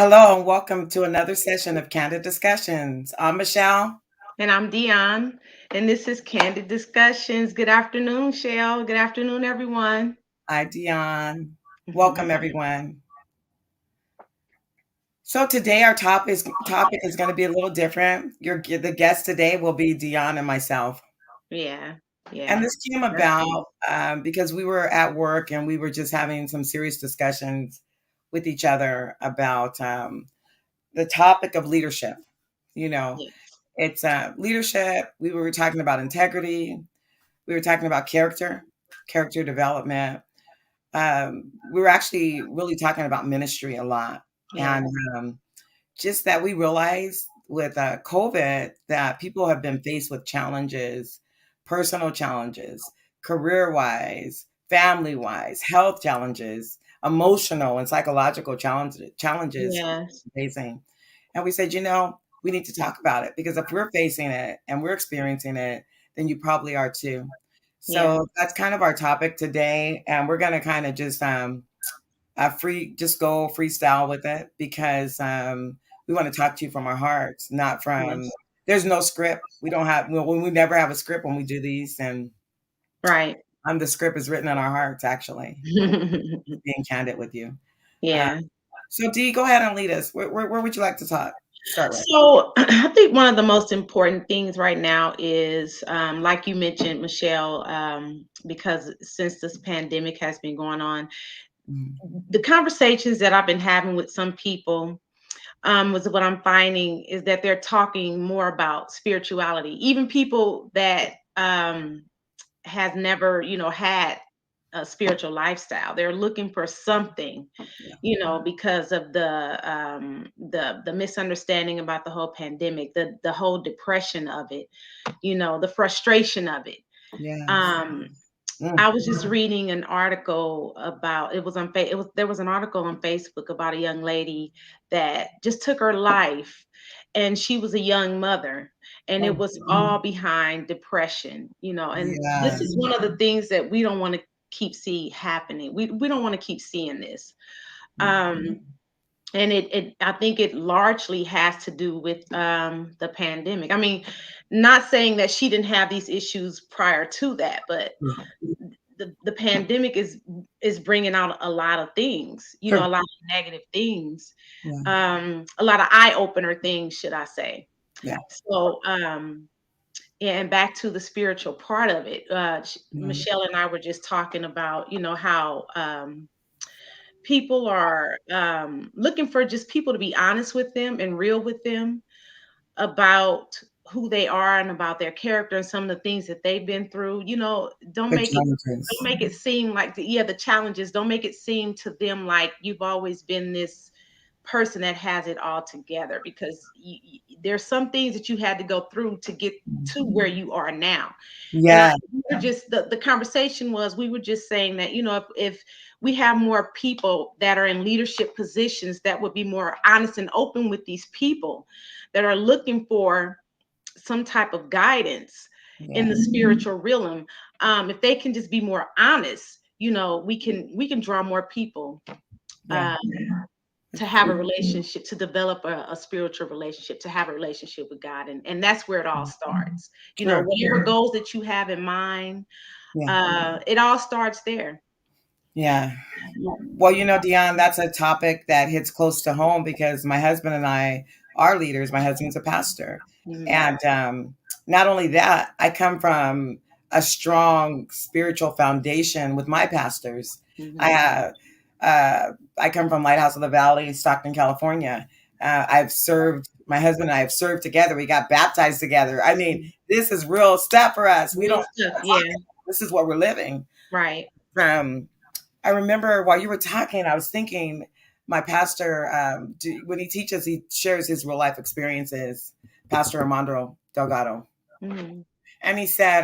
Hello and welcome to another session of Candid Discussions. I'm Michelle. And I'm Dion, and this is Candid Discussions. Good afternoon, Shell. Good afternoon, everyone. Hi, Dion. Welcome, everyone. So today our topic is going to be a little different. The guest today will be Dion and myself. Yeah, And yeah, this came that's good. about because we were at work and we were just having some serious discussions with each other about the topic of leadership. You know, Yes, it's leadership. We were talking about integrity. We were talking about character development. We were actually really talking about ministry a lot. And yes, um, just that we realized with COVID that people have been faced with challenges, personal challenges, career wise, family wise, health challenges, emotional and psychological challenges yes, facing. And we said, we need to talk about it because if we're facing it and we're experiencing it, then you probably are too. yeah, So that's kind of our topic today. And we're going to kind of just go freestyle with it because we want to talk to you from our hearts, not from, yes. there's no script. We never have a script when we do these. And Right. the script is written on our hearts, actually, being candid with you. Uh, Yeah. so Dee, go ahead and lead us. Where would you like to start with? So I think one of the most important things right now is, like you mentioned, Michelle, because since this pandemic has been going on, Mhm. the conversations that I've been having with some people was what I'm finding is that they're talking more about spirituality. Even people that has never, had a spiritual lifestyle. They're looking for something, Yeah. because of the misunderstanding about the whole pandemic, the whole depression of it, the frustration of it. Yes. Um, Mm. I was just reading an article about it was on it was there was an article on Facebook about a young lady that just took her life, and she was a young mother, and it Oh, was all behind depression, and this yes. is one of the things that we don't want to keep see happening. We don't want to keep seeing this. Mhm. And it I think it largely has to do with the pandemic. I mean, not saying that she didn't have these issues prior to that, but Yeah. the pandemic is bringing out a lot of things, a Sure. lot of negative things, Yeah. a lot of eye opener things, should I say. Yeah. So and back to the spiritual part of it, Yeah. Michelle and I were just talking about, how people are looking for just people to be honest with them and real with them about who they are and about their character and some of the things that they've been through. Don't Good make it challenges. don't make it seem like the challenges. Don't make it seem to them like you've always been this person that has it all together, because there's some things that you had to go through to get to where you are now. And Yeah. we were just the conversation was, we were just saying that, if we have more people that are in leadership positions that would be more honest and open with these people that are looking for some type of guidance in Yeah. the spiritual realm, if they can just be more honest, we can draw more people Yeah. um, to It's have a true. relationship, to develop a spiritual relationship, to have a relationship with God. And that's where it all starts. Sure. Whatever goals that you have in mind, Yeah. it all starts there. Yeah. Well, Dion, that's a topic that hits close to home because my husband and I are leaders. My husband's a pastor. Mhm. And not only that, I come from a strong spiritual foundation with my pastors. I Mhm. have, I come from Lighthouse of the Valley, Stockton, California. My husband and I have served together. We got baptized together. I mean, this is real stuff for us. We Real don't, stuff. Yeah. this is what we're living. Right. Um, I remember while you were talking, I was thinking my pastor, when he teaches, he shares his real life experiences, Pastor Armando Delgado. Mhm. And he said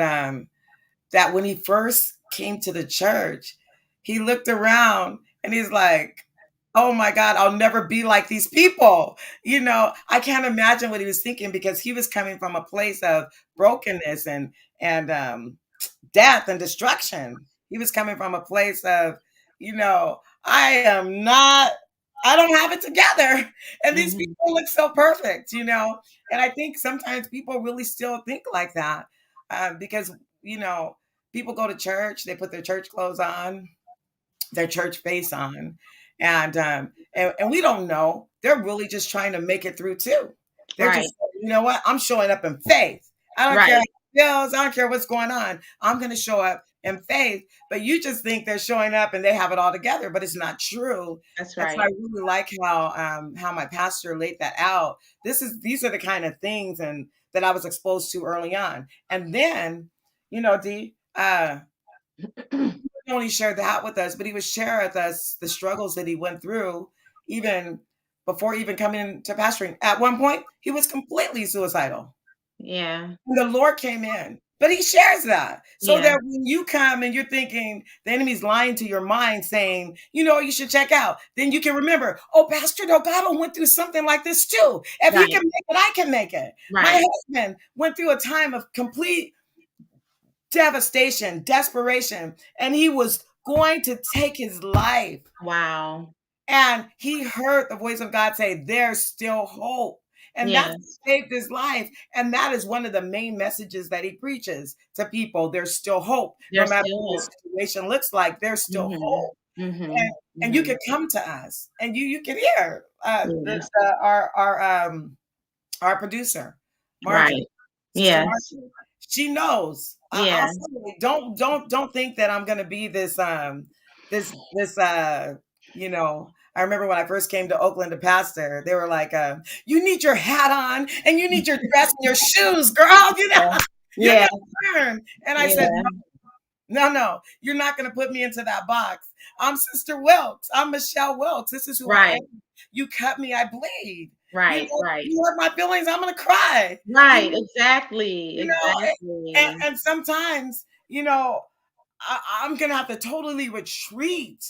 that when he first came to the church, he looked around and he's like, oh my God, I'll never be like these people. I can't imagine what he was thinking because he was coming from a place of brokenness and death and destruction. He was coming from a place of, I am not. I don't have it together. And these Mhm. people look so perfect, you know? And I think sometimes people really still think like that because, you know, people go to church, they put their church clothes on, their church face on, and we don't know. They're really just trying to make it through too. They're Right. just, you know what? I'm showing up in faith. I don't care how Right. it feels. I don't care what's going on. I'm going to show up in faith. But you just think they're showing up and they have it all together, but it's not true. That's And so I right. really like how my pastor laid that out. These are the kind of things and that I was exposed to early on. And then, you know, D, he only shared that with us, but he would share with us the struggles that he went through even before even coming to pastoring. At one point, he was completely suicidal. Yeah. And the Lord came in. But he shares that so Yeah. that when you come and you're thinking the enemy's lying to your mind, saying, you know, you should check out, then you can remember, oh, Pastor Delgado went through something like this too. If he Right. can make it, I can make it. My Right. husband went through a time of complete devastation, desperation, and he was going to take his life. Wow. And he heard the voice of God say, there's still hope. And that's Yes. what saved his life. And that is one of the main messages that he preaches to people. There's still hope. No There's matter what the still. situation looks like, there's still Mhm. hope. And, Mhm. and you can Mhm. come to us and you can hear Yes. our producer, Right. Marjorie, Sister Yes. Marjorie. She knows. I'll Yeah. say it. Don't think that I'm gonna be this this you know. I remember when I first came to Oakland to pastor, they were like, "You need your hat on and you need your dress and your shoes, girl. You know, you're Yeah. gonna learn." And I said, Yeah. no, you're not going to put me into that box. I'm Sister Wilkes. I'm Michelle Wilkes. This is who I Right. am. You cut me, I bleed. You Right. know, Right. you hurt my feelings, I'm going to cry. Right. Exactly. You know, Exactly. and sometimes, you know, I'm going to have to totally retreat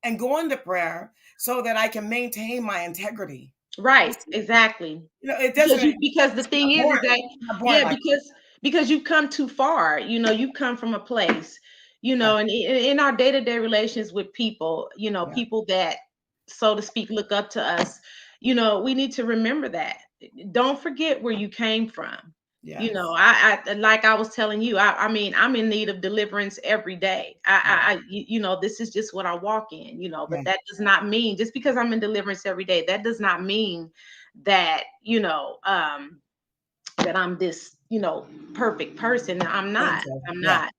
and go into prayer so that I can maintain my integrity. You Right, see, exactly. you know, it doesn't, Because the it's not thing born, is that it's not born yeah, like because you've come too far, you've come from a place, that. and in our day-to-day relations with people, Yeah, people that, so to speak, look up to us, we need to remember that. Don't forget where you came from. yes, I like I was telling you, I mean, I'm in need of deliverance every day. yeah, This is just what I walk in, yeah, but that does not mean just because I'm in deliverance every day, that does not mean that, that I'm this, perfect person. I'm not. angel. I'm Yeah, not.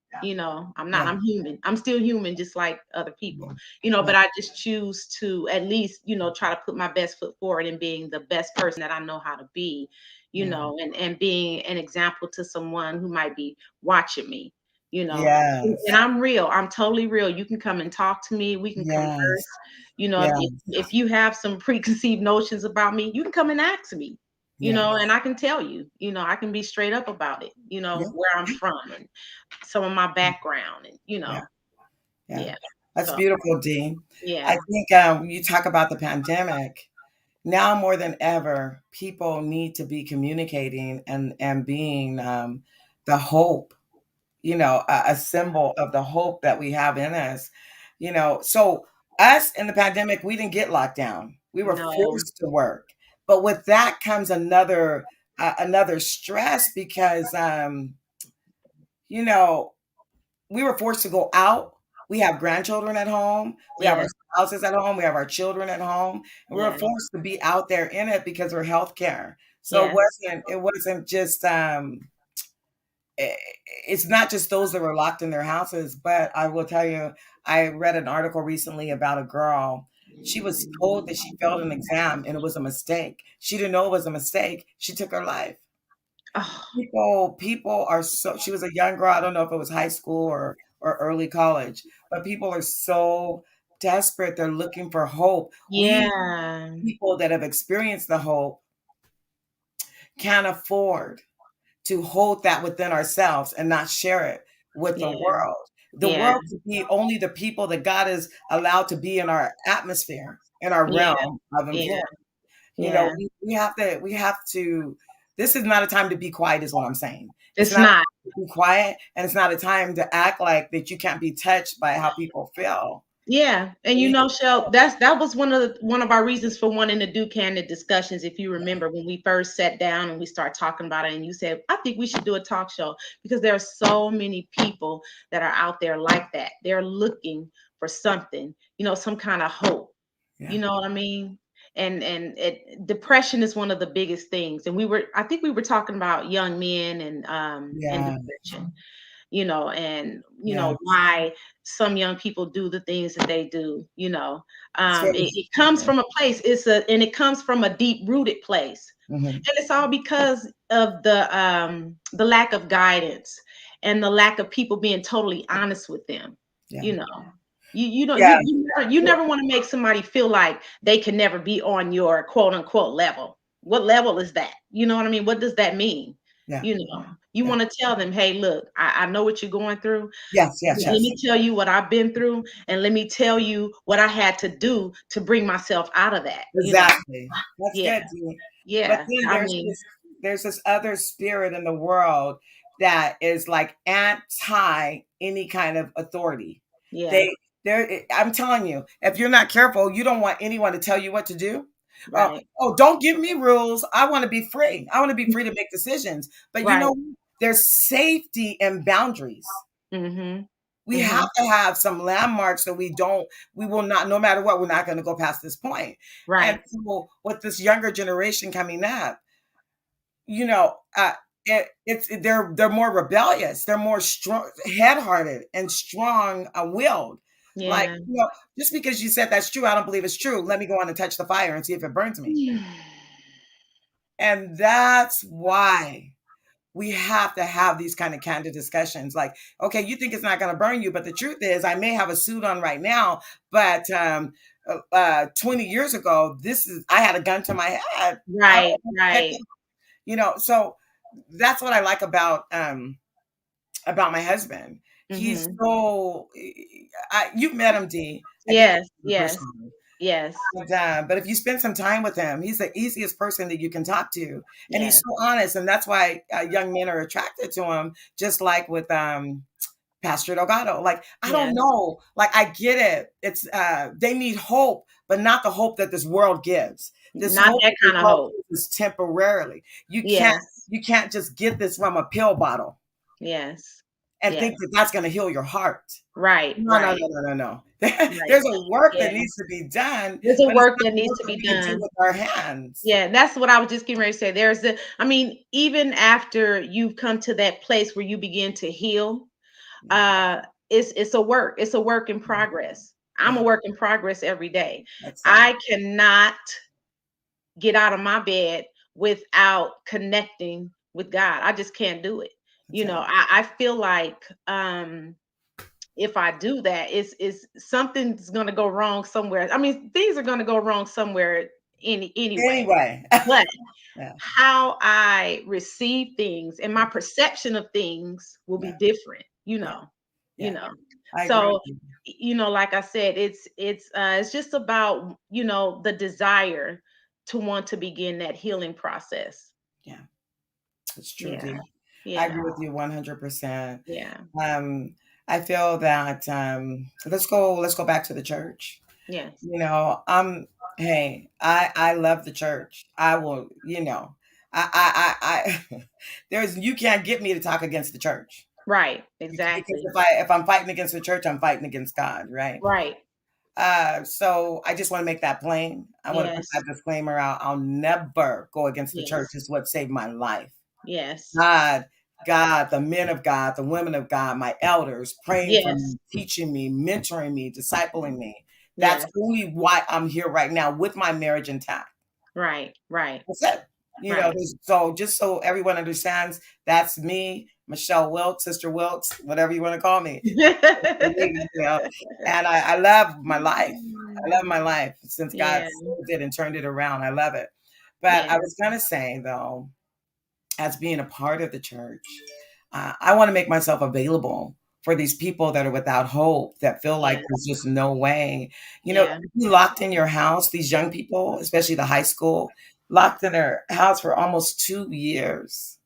I'm not. yeah, I'm human. I'm still human, just like other people. yeah, But yeah, I just choose to at least, try to put my best foot forward in being the best person that I know how to be, yeah. and being an example to someone who might be watching me. You know, and Yes, I'm real. I'm totally real. You can come and talk to me. We can converse. yes, If you have some preconceived notions about me, you can come and ask me, yes, and I can tell you, I can be straight up about it, yeah, where I'm from and some of my background and, yeah, yeah. yeah. That's So, beautiful, Dean. I yeah, think when you talk about the pandemic, now more than ever, people need to be communicating and being the hope, you know, a symbol of the hope that we have in us. You know, so us in the pandemic, we didn't get locked down. We were no, forced to work, but with that comes another stress because you know we were forced to go out. We have grandchildren at home. We have our yes, spouses at home. We have our children at home, and we were yes, forced to be out there in it because we're healthcare. So yes. it wasn't just i- it's not just those that were locked in their houses. But I will tell you, I read an article recently about a girl. She was told that she failed an exam and it was a mistake. She didn't know it was a mistake. She took her life. Oh, People are so she was a young girl, I don't know if it was high school or early college, but people are so desperate, they're looking for hope. We yeah, people that have experienced the hope can't afford to hold that within ourselves and not share it with the yeah, world. The yeah, world could be only the people that God is allowed to be in our atmosphere, in our yeah, realm of yeah, influence. You know, yeah. we have to this is not a time to be quiet is what I'm saying. It's It's not a not. time to be quiet and it's not a time to act like that you can't be touched by how people feel. Yeah, and Shel, that was one of our reasons for wanting to do candid discussions. If you remember when we first sat down and we started talking about it, and you said, "I think we should do a talk show," because there are so many people that are out there like that. They're looking for something, some kind of hope. Yeah. You know what I mean? Depression is one of the biggest things. And I think we were talking about young men and Yeah. depression, and Yeah. why some young people do the things that they do. It's very It comes from a place. And it comes from a deep rooted place, mhm. and it's all because of the lack of guidance and the lack of people being totally honest with them. Yeah. You know, you don't Yeah. you never want to make somebody feel like they can never be on your quote unquote level. What level is that? You know what I mean? What does that mean? Yeah. You Yeah. want to tell them, hey, look, I know what you're going through. Yes, yes, Let yes. me tell you what I've been through, and let me tell you what I had to do to bring myself out of that. Exactly. That's Yeah, good, Dee. But yeah. then I mean, there's this other spirit in the world that is like anti any kind of authority. yeah, They I'm telling you, if you're not careful, you don't want anyone to tell you what to do. Oh, right, oh, don't give me rules. I want to be free. I want to be free to make decisions. But you right. know, there's safety and boundaries. Mm-hmm. We Mm-hmm. have to have some landmarks that we will not, no matter what, we're not going to go past this point. And Right. so with this younger generation coming up, you know, they're more rebellious, they're more strong head-hearted and strong willed. Like, Yeah. just because you said that's true, I don't believe it's true. Let me go on and touch the fire and see if it burns me. And that's why we have to have these kind of candid discussions. Like, okay, you think it's not going to burn you, but the truth is, I may have a suit on right now, but 20 years ago, I had a gun to my head. I Right, was protected, right. so that's what I like about my husband. He's Mm-hmm. so, you've met him, D. I think Yes, yes, personally. yes, But if you spend some time with him, he's the easiest person that you can talk to, and he's yes, so honest, and that's why young men are attracted to him. Just like with Pastor Delgado, like I don't yes. know, like I get it. It's they need hope, but not the hope that this world gives. This Not hope that that this kind of world hope. gives is temporarily. You can't Yes, you can't just get this from a pill bottle yes, and yes. think that that's going to heal your heart. Right, No, no, right, no, no, no, no. right. There's a work that Yeah. needs to be done, There's a but it's work not that needs work to that be we can do done. with our hands. Yeah, that's what I was just getting ready to say. I mean, even after you've come to that place where you begin to heal, Yeah, uh, it's a work. It's a work in yeah, progress. I'm a yeah. work in progress every day. That's it. I cannot get out of my bed without connecting with God. I just can't do it. That's it. I feel like if I do that, it's something's gonna go wrong somewhere. I mean, things are gonna go wrong somewhere anyway. Anyway, But yeah, how I receive things and my perception of things will be yeah, different, yeah, you yeah. know. I agree with So, you. like I said, it's just about, the desire to want to begin that healing process. Yeah, it's true, Yeah. D. I Yeah. agree with you 100%. Yeah. Um, I feel that let's go back to the church. Yes. Hey, I love the church. I will, I there's you can't get me to talk against the church. Right. Because Exactly. if I'm fighting against the church, I'm fighting against God, right? Right. So I just want to make that plain. I want to put Yes. that disclaimer out. I'll never go against the church. Yes. It's what saved my life. Yes. God, God, the men of God, the women of God, my elders praying for Yes. me, teaching me, mentoring me, discipling me. That's Yes. only why I'm here right now with my marriage intact. Right. Right. That's it. Right. So just so everyone understands, that's me, Michelle Wilkes, Sister Wilkes, whatever you want to call me. And I love my life. I love my life since God Yeah. saved it and turned it around. I love it. But Yeah. I was gonna say though, as being a part of the church, I want to make myself available for these people that are without hope, that feel like Yeah. there's just no way. Yeah. You locked in your house, these young people, especially the high school, locked in their house for almost 2 years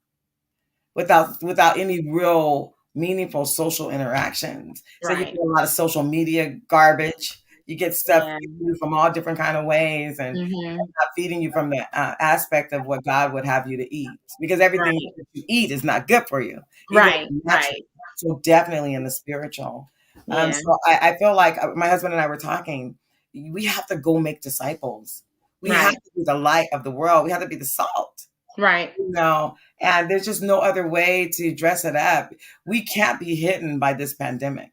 without any real meaningful social interactions. So you Right. get a lot of social media garbage. You get stuff Yeah. feeding you from all different kind of ways, and Mhm. not feeding you from the aspect of what God would have you to eat, because everything Right. that you eat is not good for you, even Right. natural. Right. So definitely in the spiritual. Yeah. So I feel like my husband and I were talking. We have to go make disciples. We have Right. to be the light of the world. We have to be the salt. Right. And there's just no other way to dress it up. We can't be hidden by this pandemic.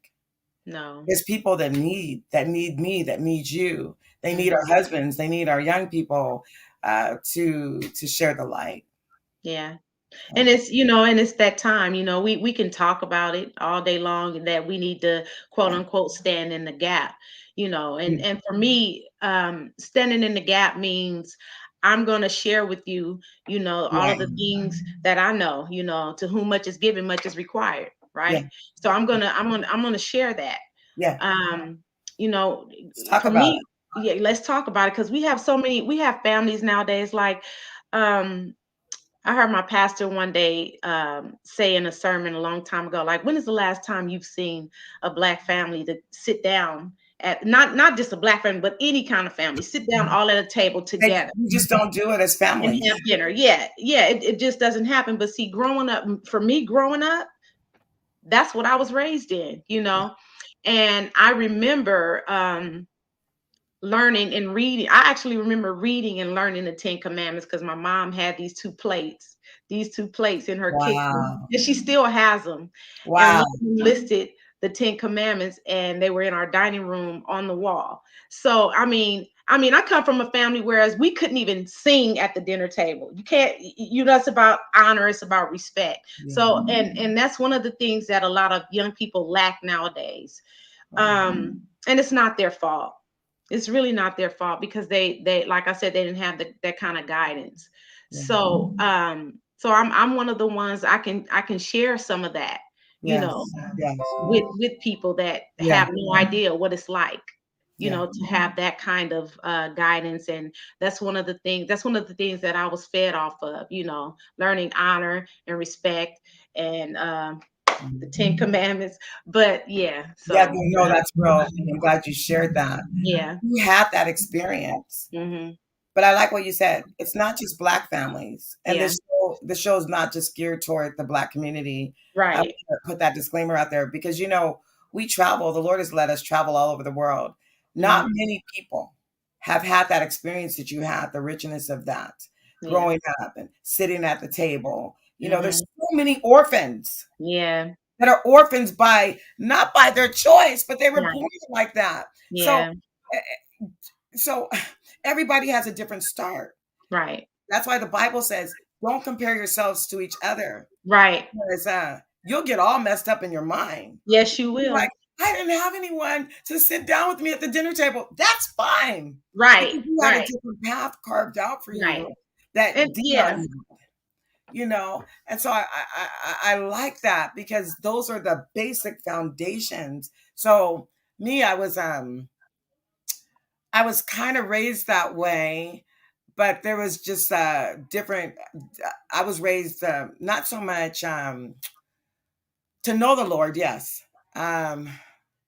No. There's people that need me, that need you. They need our Mhm. husbands. They need our young people to share the light. Yeah. And So, it's, and it's that time, we can talk about it all day long and that we need to quote yeah, unquote stand in the gap, and mm, and for me, standing in the gap means I'm going to share with you, all yeah, of the things that I know, to whom much is given, much is required, yeah, right? So I'm going to share that. yeah. Um, you know, Let's talk for about it. me, yeah, let's talk about it because we have families nowadays like um I heard my pastor one day say in a sermon a long time ago, like, when is the last time you've seen a black family to sit down at not just a black family, but any kind of family, sit down all at a table together We just don't do it as and families. have dinner? Yeah, yeah, it just doesn't happen. But see, for me, growing up, that's what I was raised in, Yeah. and I remember learning and reading. I actually remember reading and learning the Ten Commandments because my mom had these two plates in her kitchen, Wow. and she still has them. And one Wow. of them listed the Ten Commandments, and they were in our dining room on the wall. So I come from a family whereas we couldn't even sing at the dinner table. You can't, it's about honor, it's about respect. Yeah. So and that's one of the things that a lot of young people lack nowadays. Wow. And it's not their fault. It's really not their fault because they like I said, they didn't have that kind of guidance. Yeah. So I'm one of the ones I can share some of that, you Yes. know, Yes. with people that Yeah. have no idea what it's like, Yeah. to have that kind of guidance. And that's one of the things that I was fed off of, learning honor and respect and the Mhm. 10 Commandments. But yeah, Yeah, so you know, that's real. I'm glad you shared that. yeah. You had that experience. Hmm. But I like what you said. It's not just Black families, and Yeah. the show is not just geared toward the Black community. I Right. wanna put that disclaimer out there because, we travel. The Lord has let us travel all over the world. Not Hmm. many people have had that experience that you had, the richness of that, Yeah. growing up and sitting at the table. There's Hmm. so many orphans Yeah. that are orphans by not by their choice, but they were born Right. like that. So, Yeah. eh, so everybody has a different start. Right. That's why the Bible says, "Don't compare yourselves to each other," Right. because you'll get all messed up in your mind. Yes, you You're like, will. "I didn't have anyone to sit down with me at the dinner table." That's fine Right. because you had a Right. different path carved out for Right. you that And Dion yeah. had. And so I like that because those are the basic foundations. So me, I was kind of raised that way, but there was just different. I was raised not so much to know the Lord, yes, um,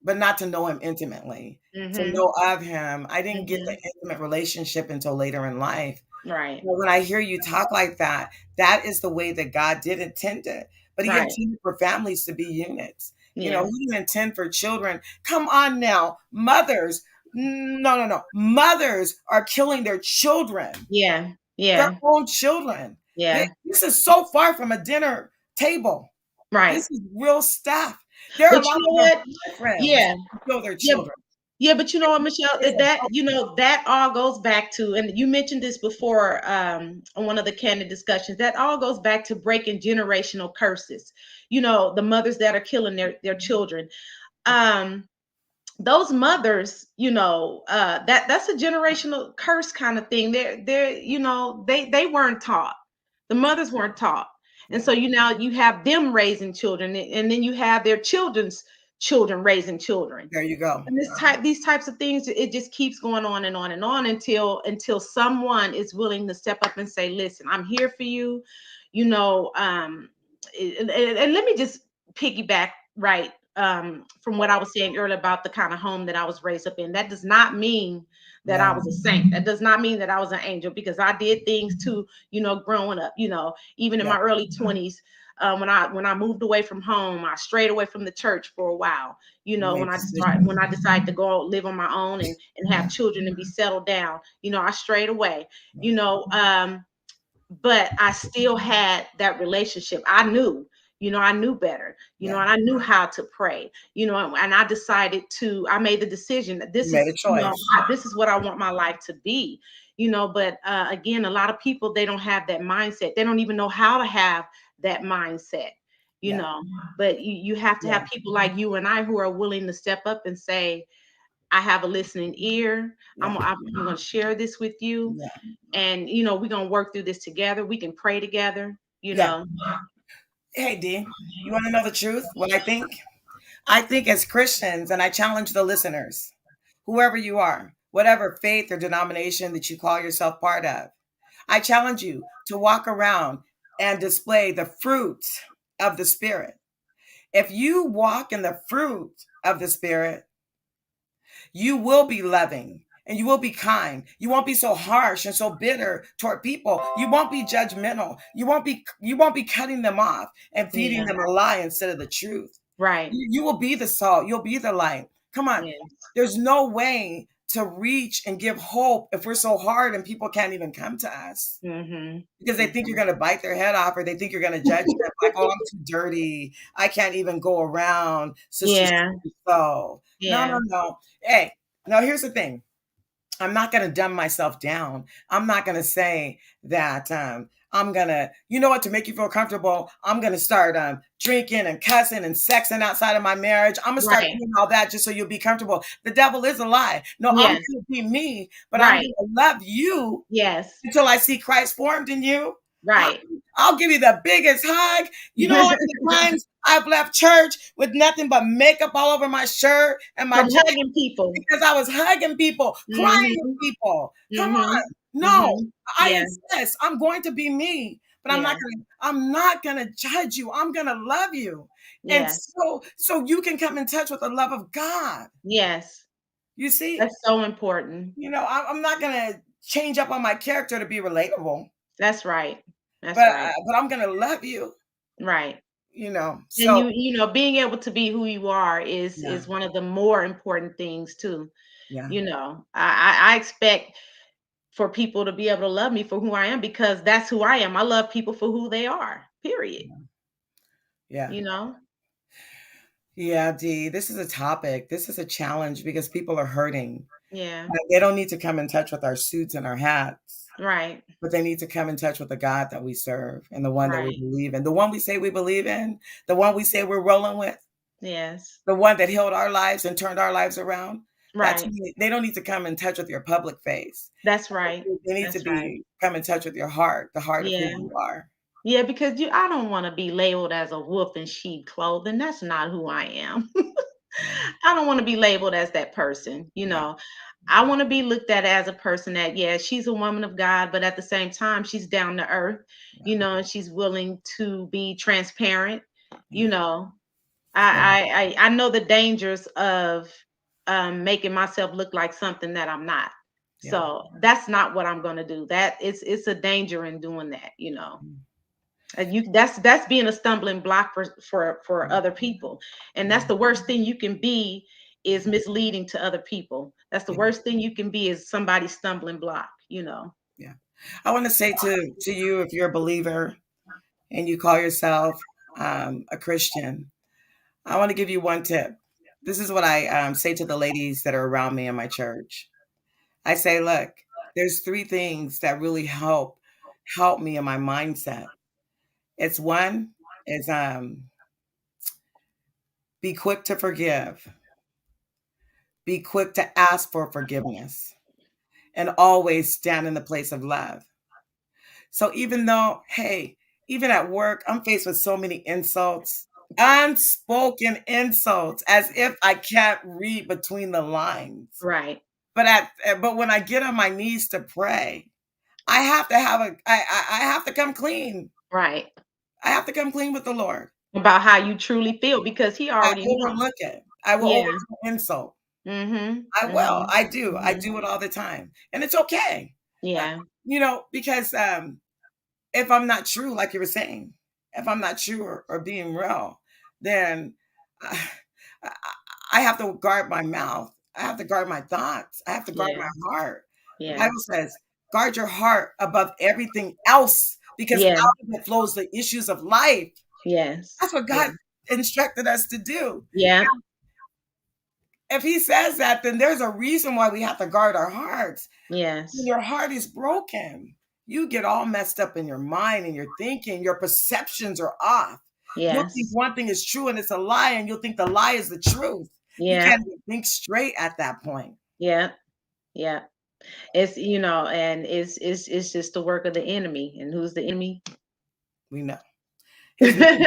but not to know Him intimately. To Hmm. know of Him, I didn't get the Hmm. intimate relationship until later in life. Right. Well, when I hear you talk like that, that is the way that God did intend it. But He Right. intended for families to be units. Yeah. He didn't intend for children. Come on now, mothers. No, no, no. Mothers are killing their children, Yeah. their Yeah. own children. Yeah. This is so far from a dinner table. This Right. is real stuff. They're But you allowing know their what? boyfriends Yeah. to kill their Yeah. children. Yeah, but you know what, Michelle, It's that all goes back to, and you mentioned this before on one of the candid discussions, that all goes back to breaking generational curses. The mothers that are killing their children. Um, those mothers, that's a generational curse kind of thing. They weren't taught. The mothers weren't taught. And yeah. so now you have them raising children, and then you have their children's children raising children. There you go. And these types of things, it just keeps going on and on and on until someone is willing to step up and say, listen, I'm here for you. you know um and let me just piggyback, right, from what I was saying earlier about the kind of home that I was raised up in. That does not mean that Yeah. I was a saint. That does not mean that I was an angel, because I did things too, growing up, even in Yeah. my early 20s. When I moved away from home, I strayed away from the church for a while. You made When I decisions. decided to go live on my own and have Yeah. children and be settled down, I strayed away. Yeah. You know, but I still had that relationship. I knew better, Yeah. and I knew how to pray, and I made the decision that You made a choice. this is what I want my life to be, but again, a lot of people, they don't have that mindset. They don't even know how to have that mindset, you Yeah. know, but you have to Yeah. have people like you and I who are willing to step up and say, I have a listening ear. Yeah. I'm going to share this with you, Yeah. and we're gonna work through this together. We can pray together. Yeah. Hey, D, you want to know the truth? What I think? I think as Christians, and I challenge the listeners, whoever you are, whatever faith or denomination that you call yourself part of, I challenge you to walk around and display the fruit of the Spirit. If you walk in the fruit of the Spirit, you will be loving and you will be kind. You won't be so harsh and so bitter toward people. You won't be judgmental. You won't be cutting them off and feeding Yeah. them a lie instead of the truth. Right. You will be the salt. You'll be the light. Come on. Yes. There's no way to reach and give hope if we're so hard and people can't even come to us Mhm. because they think you're Mhm. going to bite their head off or they think you're going to judge them like, oh, I'm too dirty. I can't even go around sister Yeah. so. No, Yeah. no, no. Hey, no, here's the thing. I'm not going to dumb myself down. I'm not going to say that I'm going to, you know what, to make you feel comfortable, I'm going to start drinking and cussing and sexing outside of my marriage. I'm going to start Right. doing all that just so you'll be comfortable. The devil is a lie. No, I'm going Yes. to be me, but I'm Right. going to love you Yes. until I see Christ formed in you. I- Right. I'll give you the biggest hug. You know how many times I've left church with nothing but makeup all over my shirt and my From jacket hugging people. because I was hugging people, crying with Mhm. people. Come Mhm. on. No, Mhm. I Yeah. insist. I'm going to be me, but Yeah. I'm not gonna judge you. I'm gonna love you. And Yes. so you can come in touch with the love of God. Yes. You see, That's so important. I'm not gonna change up on my character to be relatable, That's right. That's but right. I'm gonna love you, Right. And So being able to be who you are is yeah, one of the more important things too. yeah, I expect for people to be able to love me for who I am, because that's who I am. I love people for who they are. Period. yeah. You know? Yeah, Dee, this is a topic. This is a challenge because people are hurting. Yeah. They don't need to come in touch with our suits and our hats, Right. but they need to come in touch with the God that we serve and the one that we Right. believe in, the one we say we believe in, the one we say we're rolling with, Yes. the one that healed our lives and turned our lives around. Right. They don't need to come in touch with your public face. That's right. They need to That's right. be come in touch with your heart, the heart of who Yeah. you are. Yeah, because I don't want to be labeled as a wolf in sheep clothing. That's not who I am. Yeah, I don't want to be labeled as that person. yeah, I want to be looked at as a person that, yeah, she's a woman of God, but at the same time, she's down to earth, yeah, and she's willing to be transparent. yeah, You know, yeah, I know the dangers of making myself look like something that I'm not. yeah. So that's not what I'm going to do. That it's a danger in doing that. Mm, And that's being a stumbling block for mm, other people. And yeah, that's the worst thing you can be, is misleading to other people. That's the yeah, worst thing you can be, is somebody's stumbling block. yeah. I want to say to you, if you're a believer and you call yourself a Christian, I want to give you one tip. This is what I say to the ladies that are around me in my church. I say, look, there's three things that really help me in my mindset. It's one is be quick to forgive, be quick to ask for forgiveness, and always stand in the place of love. So even though, hey, even at work, I'm faced with so many insults, unspoken insults, as if I can't read between the lines. Right. But when I get on my knees to pray, I have to come clean. Right. I have to come clean with the Lord. about how you truly feel because he I already know. overlook it. I will Yeah. overlook insult. Mhm. I will. Mhm. I do. I Mhm. do it all the time, and it's okay. Uh, Yeah. because if I'm not true, like you were saying, if I'm not true or being real, then I, I I have to guard my mouth. I have to guard my thoughts. I have to guard Yeah. my heart. The Yeah. Bible says, guard your heart above everything else because Yeah. out of it flows the issues of life. Yes. That's what Yeah. God instructed us to do. Yeah. If He says that, then there's a reason why we have to guard our hearts. When Yes. your heart is broken, you get all messed up in your mind and your thinking. Your perceptions are off. You'll think Yes. one thing is true and it's a lie, and you'll think the lie is the truth. You Yeah. can't even think straight at that point. Yeah. Yeah. It's and it's just the work of the enemy. And who's the enemy? We know his name.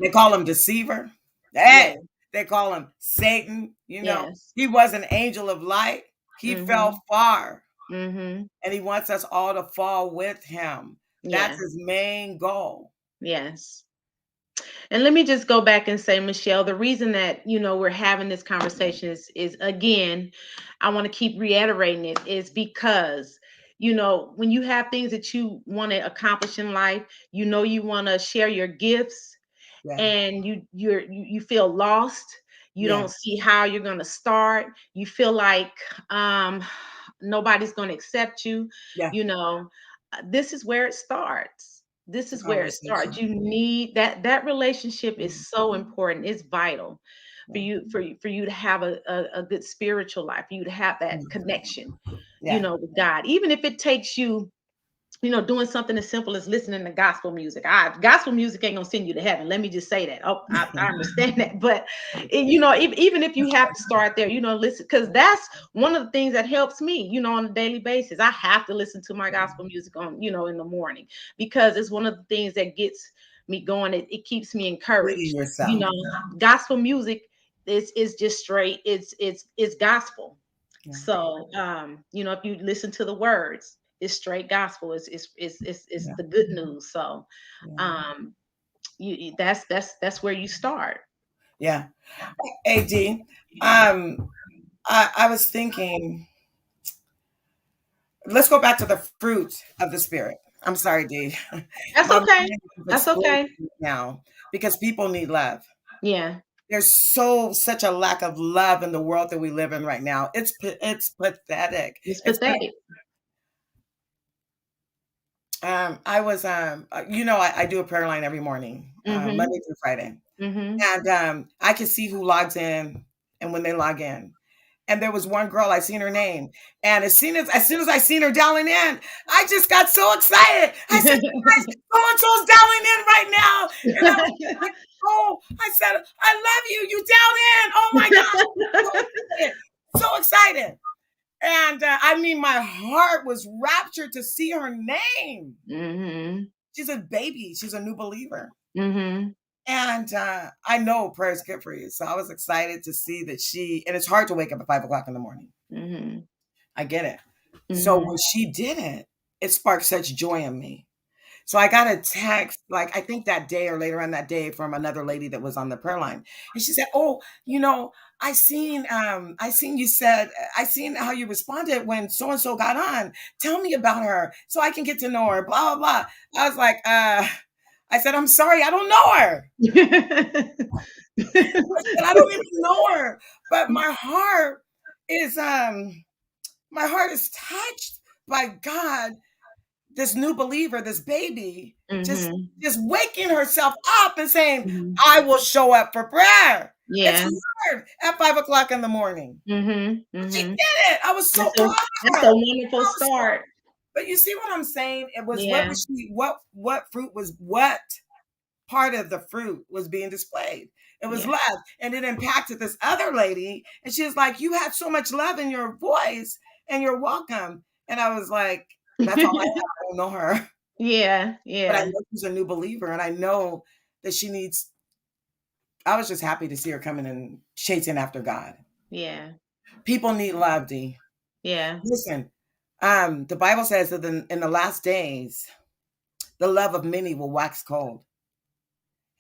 They call him deceiver. Yeah. Hey, they call him Satan. Yes. He was an angel of light. He fell Mhm. far, Mhm. and he wants us all to fall with him. That's Yeah. his main goal. Yes. And let me just go back and say, Michelle, the reason that we're having this conversation is again, I want to keep reiterating it, is because when you have things that you want to accomplish in life, you want to share your gifts, Yeah, and you feel lost. You yeah, don't see how you're going to start. You feel like um nobody's going to accept you. yeah. This is where it starts. This It's a is where it starts. conversation. You need that relationship is so important. It's vital for Yeah, you to have a good spiritual life, for you to have that yeah, connection, yeah. with God. Even if it takes you doing something as simple as listening to gospel music. Gospel music ain't gonna send you to heaven. Let me just say that. Oh, I understand that, but even if you have to start there, listen, because that's one of the things that helps me, on a daily basis. I have to listen to my gospel music on, in the morning, because it's one of the things that gets me going. It keeps me Leading encouraged. yourself. Gospel music is just straight. It's gospel. Yeah, So, if you listen to the words, it's straight gospel. It's yeah, the good news. So, yeah, um, that's where you start. yeah. AD, I was thinking, let's go back to the fruit of the spirit. I'm sorry, D. That's My okay. mind is That's exploding okay. now because people need love. Yeah, There's such a lack of love in the world that we live in right now. It's pathetic. it's It's pathetic. I was I do a prayer line every morning, Mm-hmm. Monday through Friday. Mm-hmm. And I can see who logs in and when they log in. And there was one girl, I seen her name. And as soon as I seen her dialing in, I just got so excited. I said, guys, so and so's dialing in right now. And I was like, oh, I said, I love you. You dialed in. Oh my God. So excited. So excited. And I mean, my heart was raptured to see her name. Mm-hmm. She's a baby. She's a new believer. Mm-hmm. And I know prayer is good for you. So I was excited to see that and it's hard to wake up at 5 o'clock in the morning. Mm-hmm. I get it. So Mm-hmm. when she did it, it sparked such joy in me. So I got a text, like I think that day or later on that day, from another lady that was on the prayer line. And she said, oh, I seen you said, I seen how you responded when so and so got on. Tell me about her so I can get to know her, blah, blah, blah. I was like, I said, I'm sorry, I don't know her. I said, I don't even know her. But is um my heart is touched by God, this new believer, this baby, just Mm-hmm. just waking herself up and saying, Mm-hmm. I will show up for prayer. It's Yeah. hard at 5 o'clock in the morning. Mm-hmm. But she Mm-hmm. did it. I was so proud of That's her. a wonderful start. But you see what I'm saying? It was what Yeah. was she what fruit was what part of the fruit was being displayed. It was Yeah. love. And it impacted this other lady. And she was like, you had so much love in your voice and you're welcome. And I was like, that's all I have. I don't know her. Yeah. But I Yeah. know she's a new believer. And I know that I was just happy to see her coming and chasing after God. Yeah. People need love, D. Yeah. Listen, the Bible says that in the last days, the love of many will wax cold.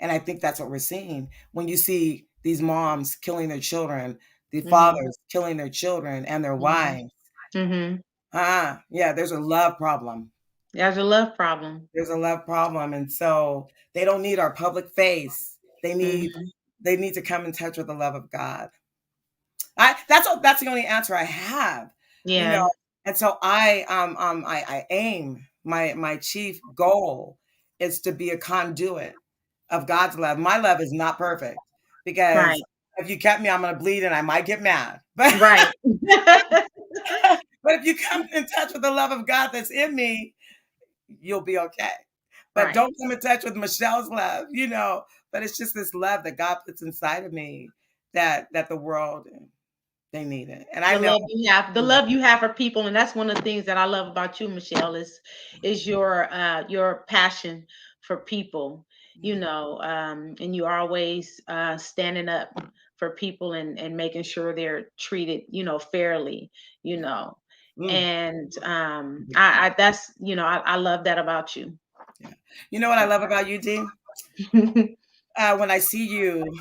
And I think that's what we're seeing when you see these moms killing their children, the Mhm. fathers killing their children and their Mhm. wives. Mhm. Yeah, there's a love problem. There's a love problem. There's a love problem, and so they don't need our public face. They need Mhm. they need to come in touch with the love of God. That's the only answer I have, you know. Yeah. And so I aim, my chief goal is to be a conduit of God's love. My love is not perfect because Right. if you cut me, I'm gonna bleed and I might get mad. But Right. but if you come in touch with the love of God that's in me, you'll be okay. But Right. don't come in touch with Michelle's love, you know. But it's just this love that God puts inside of me that the world they need it. And I know The love you have for people, and that's one of the things that I love about you, Michelle, is your passion for people, and you are always standing up for people and making sure they're treated, fairly, you yeah. know. Mm, And I that's I love that about you. yeah. You know what I love about you, Dee? When I see you,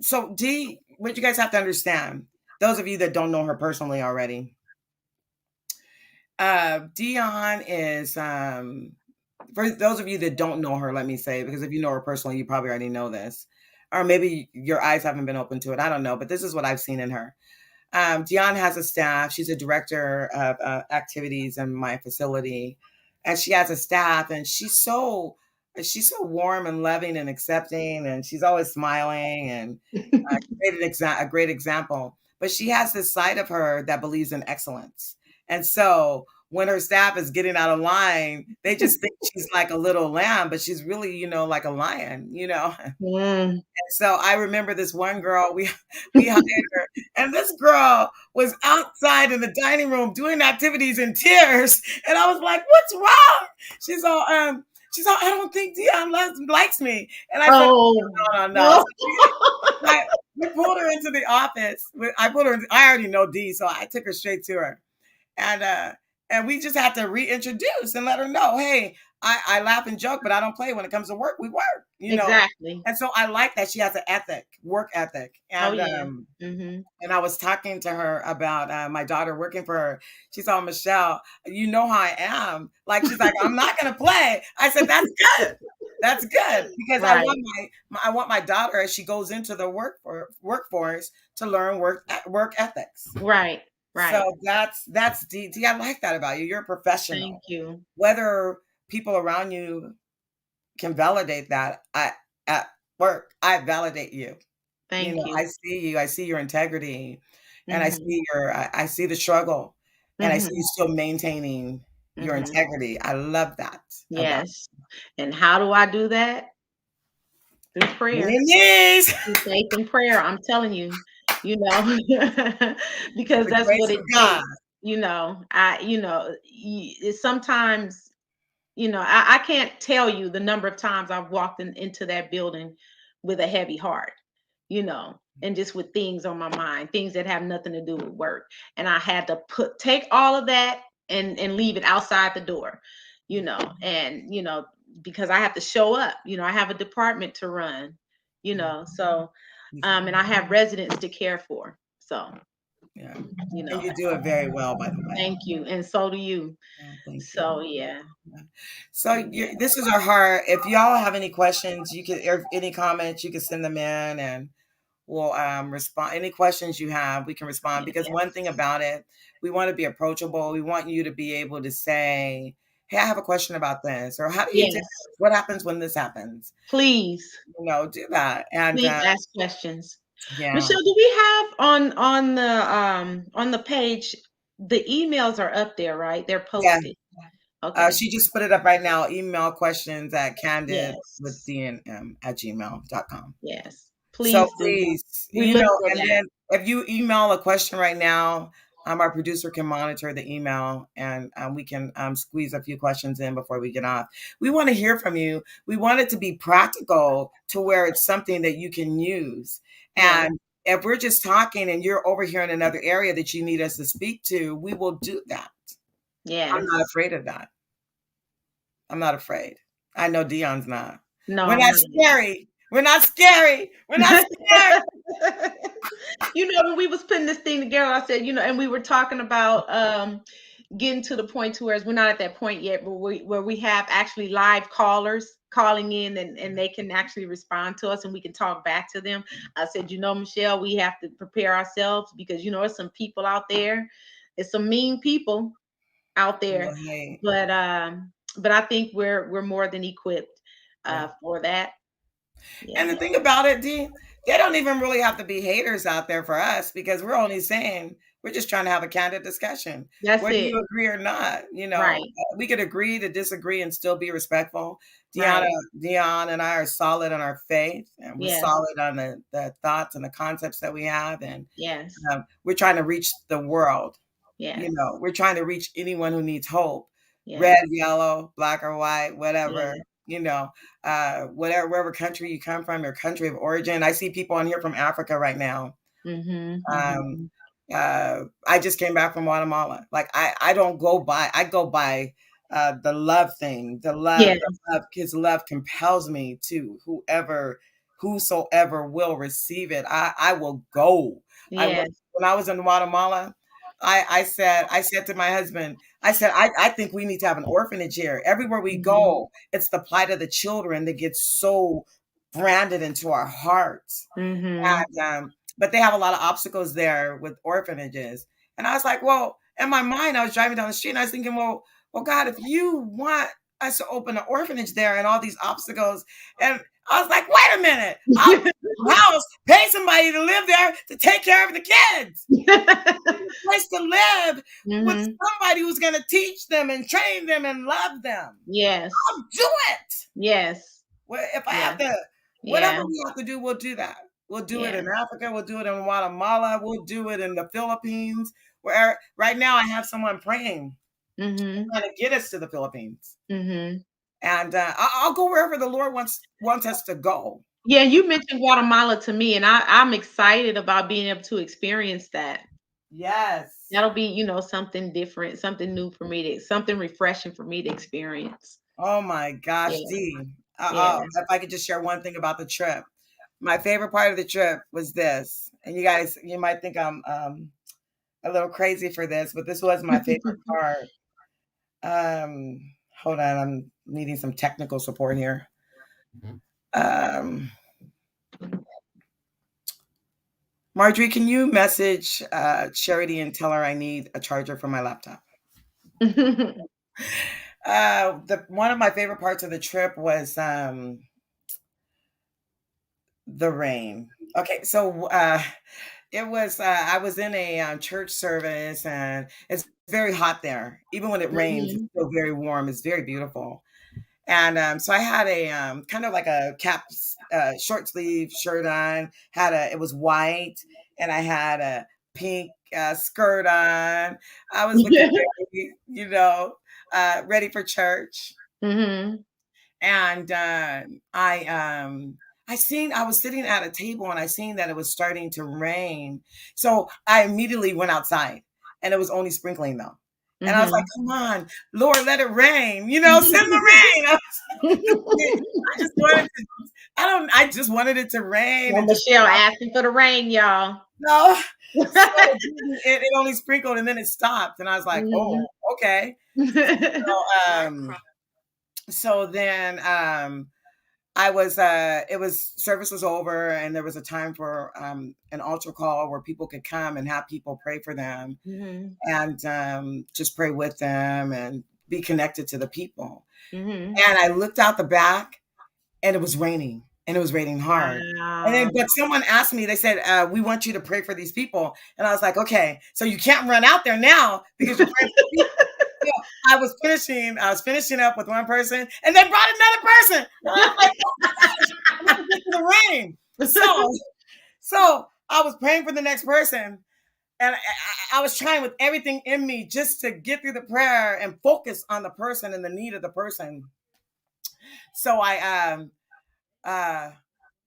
so Dee, what you guys have to understand, those of you that don't know her personally already, Dion is for those of you that don't know her, let me say, because if you know her personally, you probably already know this. Or maybe your eyes haven't been open to it. I don't know, but this is what I've seen in her. Dion has a staff. She's a director of activities in my facility, and she has a staff. And she's so warm and loving and accepting, and she's always smiling and a great example. But she has this side of her that believes in excellence, and so when her staff is getting out of line, they just think she's like a little lamb, but she's really, like a lion, Mm. So I remember this one girl, we hired her, and this girl was outside in the dining room doing activities in tears, and I was like, "What's wrong?" She's all, "I don't think Dion likes me," and I said, Oh. "No, no, no." No. So we pulled her into the office. I put her. I already know Dee, so I took her straight to her, and uh, and we just had to reintroduce and let her know, hey, I laugh and joke, but I don't play. When it comes to work, we work. Exactly. And so I like that she has an work ethic. Oh And yeah. Mhm. and I was talking to her about my daughter working for her. She's all, Michelle, you know how I am. Like she's like, I'm not gonna play. I said, that's good. That's good because I Right. want I want my daughter as she goes into the workforce to learn work ethics. Right. So Right. that's D. I like that about you. You're a Thank professional. you. Whether people around you can validate that, at work, I validate you. Thank I you. see you. I see your integrity, and Mhm. I see the struggle, and I see you Mhm. still maintaining your Mhm. integrity. I love that about Yes. And how do I do that? Through you. prayer. Knees. Through faith and prayer. I'm telling you, you know, because The that's what grace it of God. takes. It's sometimes, I can't tell you the number of times I've walked into that building with a heavy heart, and just with things on my mind, things that have nothing to do with work. And I had to take all of that and leave it outside the door, and because I have to show up, I have a department to run, so and I have residents to care for. So, Yeah, you and know, you do it very well, by the way. thank you. And so do you. Oh, thank you. So yeah. Yeah. So this is our heart. If y'all have any questions, or any comments, you can send them in, and we'll respond. Any questions you have, we can respond. Because one thing Yes. about it, we want to be approachable. We want you to be able to say, "Hey, I have a question about this," or "How do you do Yes. this? What happens when this happens?" Please. Do that. And Please ask questions. yeah, Michelle, do we have on the page, the emails are up there, right? They're yeah. posted. Okay. She just put it up right now. Email questions at candid with Yes. dnm at gmail.com. Yes. So Please do. please, We look for and that. then if you email a question right now, our producer can monitor the email, and we can squeeze a few questions in before we get off. We want to hear from you. We want it to be practical to where it's something that you can use. Yes. And if we're just talking and you're over here in another area that you need us to speak to, we will do that. I'm not Yes. afraid of that. I'm not afraid. I know Dion's not. No, We're I'm not not. scary. We're not scary. We're not scared. When we was putting this thing together, I said, and we were talking about getting to the point to where we're not at that point yet, but where we have actually live callers calling in, and they can actually respond to us and we can talk back to them. I said, Michelle, we have to prepare ourselves because there's some people out there. There's some mean people out there. Right. But I think we're more than equipped Yeah. for that. And Yeah. the thing about it, D, they don't even really have to be haters out there for us because we're only saying we're just trying to have a candid discussion. That's Whether it. you agree or not, Right. we could agree to disagree and still be respectful. Deanna, Right. Dion, and I are solid on our faith, and we're Yes. solid on the thoughts and the concepts that we have, and Yes. we're trying to reach the world. Yes. We're trying to reach anyone who needs hope, red, Yes. yellow, black or white, whatever, Yes. whatever, wherever country you come from, your country of origin. I see people on here from Africa right now. Mhm. Um, Mhm. I just came back from Guatemala. Like I don't go by, I go by the love thing, Yes. the love, his love compels me to whosoever will receive it. I will go. I will. Yes. When I was in Guatemala, I said to my husband, I think we need to have an orphanage here. Everywhere we Mhm. go, it's the plight of the children that gets so branded into our hearts. Mhm. But they have a lot of obstacles there with orphanages. And I was like, well, in my mind, I was driving down the street and I was thinking, well, God, if you want us to open an orphanage there and all these obstacles, and I was like, wait a minute, I'll buy a house, pay somebody to live there to take care of the kids. A place to live with Mhm. somebody who's going to teach them and train them and love them. Yes. I'll do it. Yes. Well, if I have Yes. to, whatever Yeah. we have to do, we'll do that. We'll do it Yeah. in Africa. We'll do it in Guatemala. We'll do it in the Philippines. Where right now I have someone praying, Mhm. trying to get us to the Philippines, Mhm. and I'll go wherever the Lord wants us to go. Yeah, you mentioned Guatemala to me, and I'm excited about being able to experience that. Yes. That'll be, something different, something new for me something refreshing for me to experience. Oh my gosh, Yeah. D. Yeah. If I could just share one thing about the trip, my favorite part of the trip was this, and you guys, you might think I'm a little crazy for this, but this was my favorite part. Um, Hold on, I'm needing some technical support here. Um, Marjorie, can you message Charity and tell her I need a charger for my laptop? The one of my favorite parts of the trip was the rain. Okay, so it was I was in a church service, and it's very hot there. Even when it rains, it's Mhm. still very warm. It's very beautiful. And so I had a kind of like a short sleeve shirt on. It was white, and I had a pink skirt on. I was looking very, ready for church. Mhm. And I was sitting at a table and I seen that it was starting to rain. So I immediately went outside, and it was only sprinkling though. And I was like, Mhm. come on, Lord, let it rain, send the rain. I just wanted to, I just wanted it to rain Well, and just Michelle asking for the rain, y'all. no. So it only sprinkled and then it stopped. And I was like, oh, Mhm. okay. So then it was service was over, and there was a time for an altar call where people could come and have people pray for them, Mhm. and just pray with them and be connected to the people. Mhm. And I looked out the back, and it was raining, and it was raining hard. And then, Wow. but someone asked me, they said, we want you to pray for these people. And I was like, okay, so you can't run out there now because you're praying for people. So I was finishing up with one person, and they brought another person. And I was like, oh my gosh, I have to get to the rain. So I was praying for the next person, and I was trying with everything in me just to get through the prayer and focus on the person and the need of the person. So uh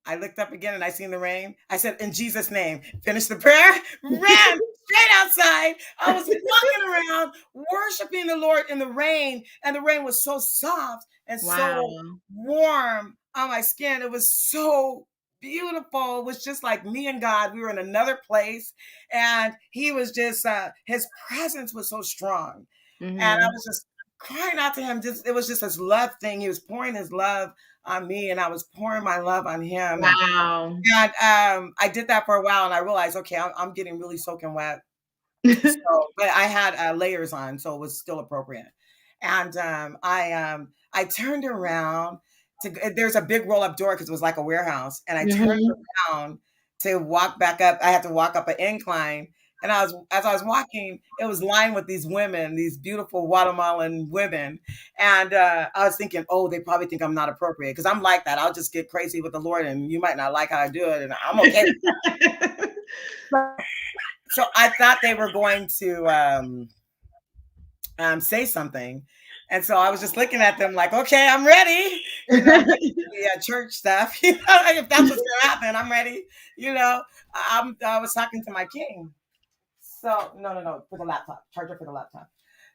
I looked up again and I seen the rain. I said, in Jesus' name, finished the prayer, ran straight outside. I was walking around worshiping the Lord in the rain, and the rain was so soft and so Wow. warm on my skin. It was so beautiful. It was just like me and God. We were in another place, and he was just his presence was so strong, and I Mhm. was just crying out to him. Just it was just this love thing. He was pouring his love on me, and I was pouring my love on him, Wow. and I did that for a while, and I realized, okay, I'm getting really soaking wet. So, but I had layers on, so it was still appropriate. And I turned around there's a big roll up door because it was like a warehouse, and I turned Mhm. around to walk back up. I had to walk up an incline, and as I was walking, it was lined with these women, these beautiful Guatemalan women, and I was thinking, oh, they probably think I'm not appropriate because I'm like that. I'll just get crazy with the Lord, and you might not like how I do it, and I'm okay with that. So I thought they were going to say something. And so I was just looking at them like, okay, I'm ready. I'm ready for the church stuff. If that's what's going to happen, I'm ready. You know, I was talking to my king. So no, for the laptop, charger for the laptop.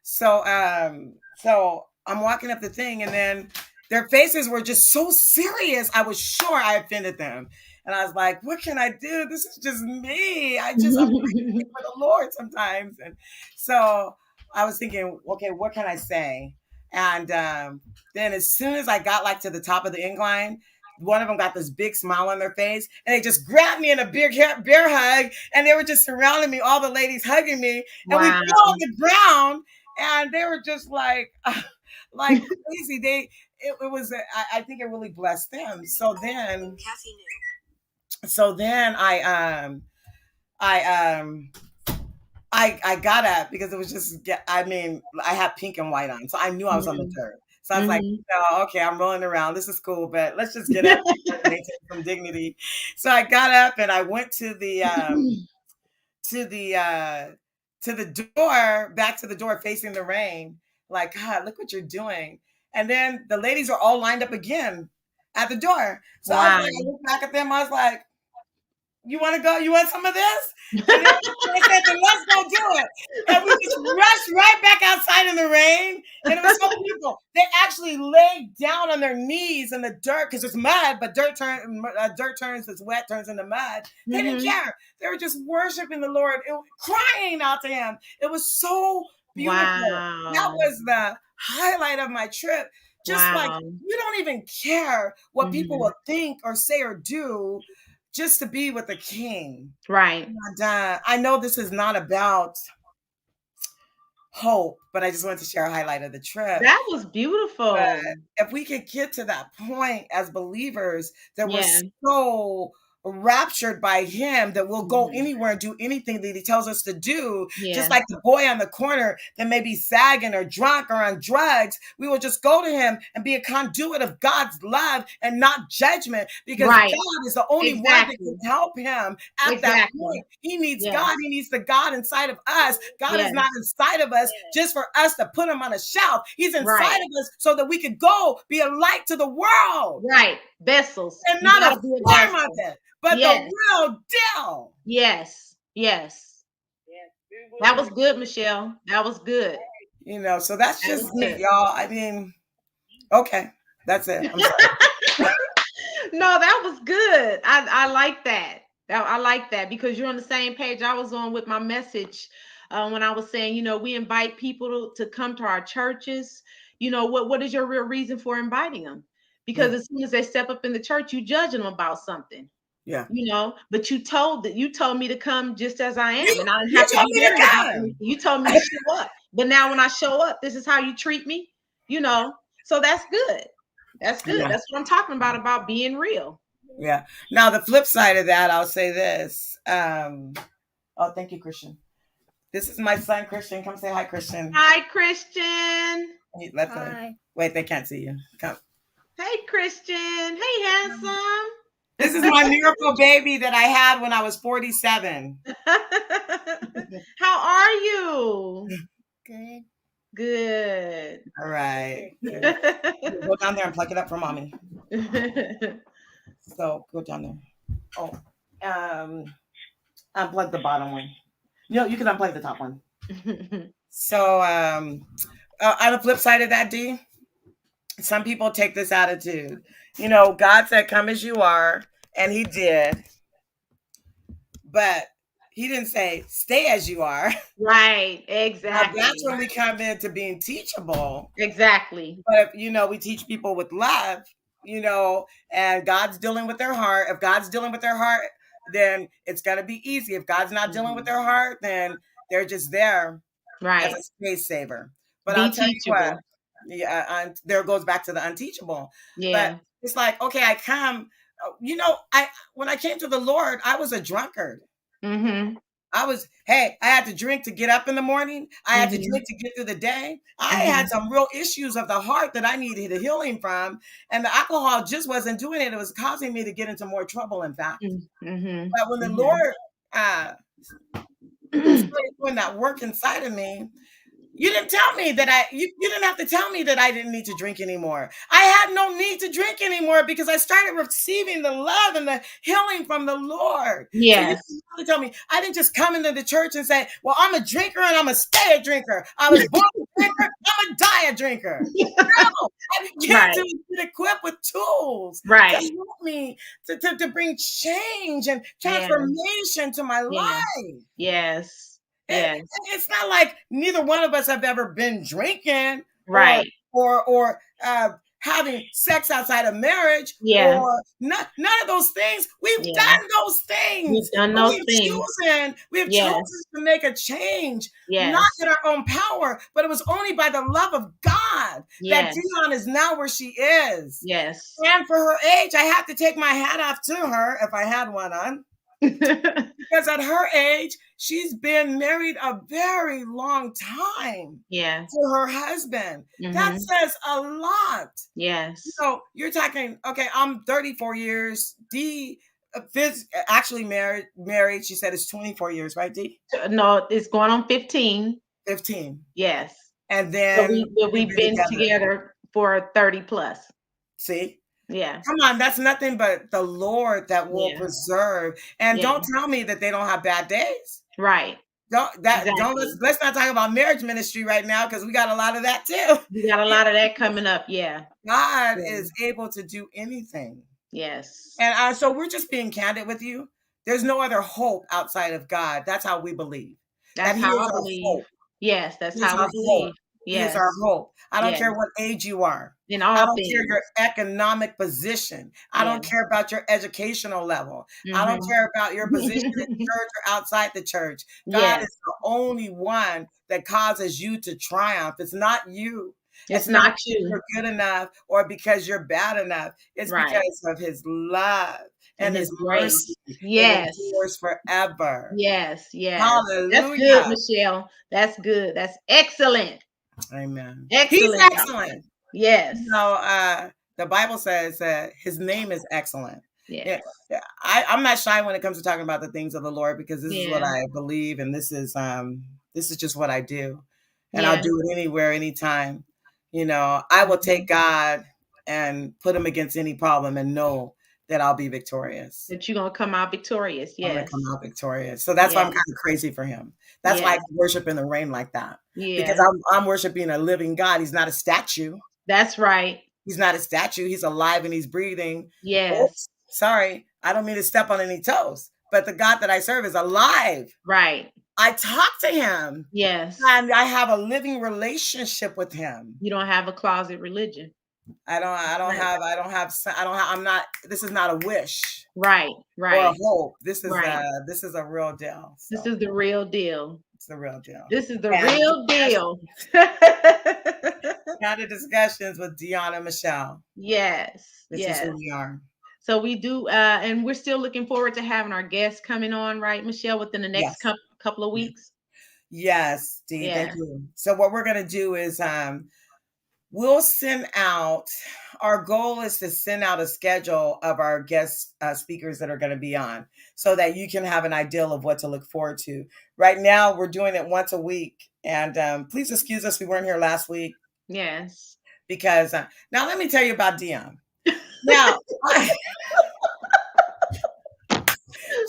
So I'm walking up the thing, and then their faces were just so serious. I was sure I offended them, and I was like, "What can I do? This is just me. I'm crazy for the Lord sometimes." And so I was thinking, okay, what can I say? And then as soon as I got like to the top of the incline, one of them got this big smile on their face, and they just grabbed me in a big bear hug, and they were just surrounding me, all the ladies hugging me, and we Wow. fell on the ground, and they were just like crazy. It was I think it really blessed them. So then I I got up because it was just I mean, I had pink and white on, so I knew I was on the Mhm. dirt. So I was like, Mhm. no, okay, I'm rolling around. This is cool, but let's just get up and maintain some dignity. So I got up and I went to the uh to the door, back to the door facing the rain, like, God, look what you're doing. And then the ladies are all lined up again at the door. So I was Wow. like, I looked back at them, I was like, you want to go? You want some of this? And they said, then let's go do it. And we just rushed right back outside in the rain. And it was so beautiful. They actually laid down on their knees in the dirt because it's mud, but dirt turns, it's wet, turns into mud. They didn't Mhm. care. They were just worshiping the Lord, crying out to Him. It was so beautiful. That Wow. was the highlight of my trip. Just like Wow. you don't even care what people Mhm. will think or say or do just to be with the king. Right. And I know this is not about hope, but I just wanted to share a highlight of the trip. That was But beautiful. if we could get to that point as believers that we're Yeah. so raptured by him that we'll go Mhm. anywhere and do anything that he tells us to do, just Yeah. like the boy on the corner that may be sagging or drunk or on drugs, we will just go to him and be a conduit of God's love and not judgment because Right. God is the only one that can Exactly. help him at that Exactly. point. He needs Yes. God. He needs the God inside of us. God is not Yes. inside of us just for us to put him on a shelf. He's inside Right. of us so that we could go be a light to the world Right. Vessels. and You not a gotta be a form of vessel. it, but the Yes. real deal. Yes. Yes. That was good, Michelle. That was good. So that's That just was me, good. y'all. I mean, okay, that's it. I'm sorry. No, that was good. I like that. I like that because you're on the same page I was on with my message when I was saying, we invite people to come to our churches. What is your real reason for inviting them? Because Yeah, as soon as they step up in the church, you judge them about something. yeah. But you told me to come just as I am, You and I didn't you have to told be me to worried about come. anything. You told me to show up. But now when I show up, this is how you treat me, you know. So that's good. That's good. Yeah, That's what I'm talking about being real. yeah. Now the flip side of that, I'll say this. Oh, thank you, Christian. This is my son, Christian. Come say hi, Christian. Hi, Christian. Let's wait. They can't see you. Come. Hey, Christian. Hey, handsome. This is my miracle baby that I had when I was 47. How are you? Good. All right. Good. Go down there and pluck it up for mommy. So go down there. Oh, um, unplug the bottom one. No, you can unplug the top one. So, on the flip side of that, D, Some people take this attitude. You know, God said, "Come as you are," and He did, but He didn't say, "Stay as you are." Right. Now that's Exactly. when we come into being teachable. Exactly. But we teach people with love, and God's dealing with their heart. If God's dealing with their heart, then it's gonna be easy. If God's not dealing with Mhm. their heart, then they're just there as Right. a space saver. But I'll Be tell you what, teachable. yeah, there goes back to the unteachable. But Yeah. it's like, okay, I come, I when I came to the Lord, I was a drunkard. Mhm. I had to drink to get up in the morning. I had to Mhm. drink to get through the day. I had Mhm. some real issues of the heart that I needed a healing from. And the alcohol just wasn't doing it. It was causing me to get into more trouble, in fact. Mhm. But when the Mhm. Lord uh, started doing that work inside of me, you didn't tell me that you didn't have to tell me that I didn't need to drink anymore. I had no need to drink anymore because I started receiving the love and the healing from the Lord. So you Yes. didn't have to tell me. I didn't just come into the church and say, "Well, I'm a drinker and I'm gonna stay a drinker. I was born a drinker, I'm gonna die a drinker." No, I began Right. to get equipped with tools to Right. help me to bring change and Yeah. transformation to my Yeah. life. Yes. It, Yes. it's not like neither one of us have ever been drinking or Right. having sex outside of marriage Yeah. or none of those things. We've Yeah. done those We've things, done but those things. we've chosen Yes. to make a change, not Yes. in our own power, but it was only by the love of God that Yes. Dion is now where she is. Yes. And for her age, I have to take my hat off to her if I had one on. Because at her age, she's been married a very long time Yeah. to her husband. That Mhm. says a lot. Yes. So you're talking, okay, I'm 34 years. D actually married. She said it's 24 years, right, D? No, it's going on 15. 15. Yes. And But then we've we've been been together. together for 30 plus. See? Yeah. Come on, that's nothing but the Lord that will Yeah. preserve. And Yeah. don't tell me that they don't have bad days. Right. Don't Exactly. let's not talk about marriage ministry right now because we got a lot of that too. We got a lot of that coming up. Yeah. God Yeah. is able to do anything. Yes. And so we're just being candid with you. There's no other hope outside of God. That's how we believe. That That's He how is I our believe. hope. Yes, that's He is how our we hope. believe. He is our Yes. hope. I don't Yes. care what age you are. In I all don't care things. your economic position. I Yeah. don't care about your educational level. I don't Mhm. care about your position in church or outside the church. God Yes. is the only one that causes you to triumph. It's not you. It's It's not not because you. you're good enough or because you're bad enough. It's Right. because of His love And and his His mercy. grace. It Yes. endures forever. Yes. Yes. That's good, Hallelujah. Michelle. That's good. That's excellent. Amen. He's Excellent, Doctor. excellent. Yes. You know, the Bible says that His name is excellent. Yeah, Yes. yeah. I'm not shy when it comes to talking about the things of the Lord because this is what Yeah. I believe, and this is just what I do, and I'll Yeah. do it anywhere, anytime. I will take Mhm. God and put Him against any problem and know that I'll be victorious. That you're gonna come out victorious. I'm gonna Yes. come out victorious. So that's why Yeah. I'm kind of crazy for Him. That's why I Yeah. can worship in the rain like that because Yeah. I'm worshiping a living God. He's not a statue. That's right. He's not a statue. He's alive and He's breathing. Yes. Oops, sorry. I don't mean to step on any toes, but the God that I serve is alive. Right. I talk to Him Yes. and I have a living relationship with Him. You don't have a closet religion. Right. I'm not, this is not a wish Right. or a Right. hope. Right. This is a real deal. This So is the real deal. it's the real deal. This is the And real deal. kind of discussions with Deanna Michelle. Yes. This is who Yes. we are. So we do, and we're still looking forward to having our guests coming on, right, Michelle, within the next Yes. couple of weeks. Yes, Dee, thank Yeah. you. So what we're gonna do is we'll send out our goal is to send out a schedule of our guest speakers that are going to be on so that you can have an idea of what to look forward to. Right now, we're doing it once a week. And please excuse us, we weren't here last week Yes. because now let me tell you about Dion. Now,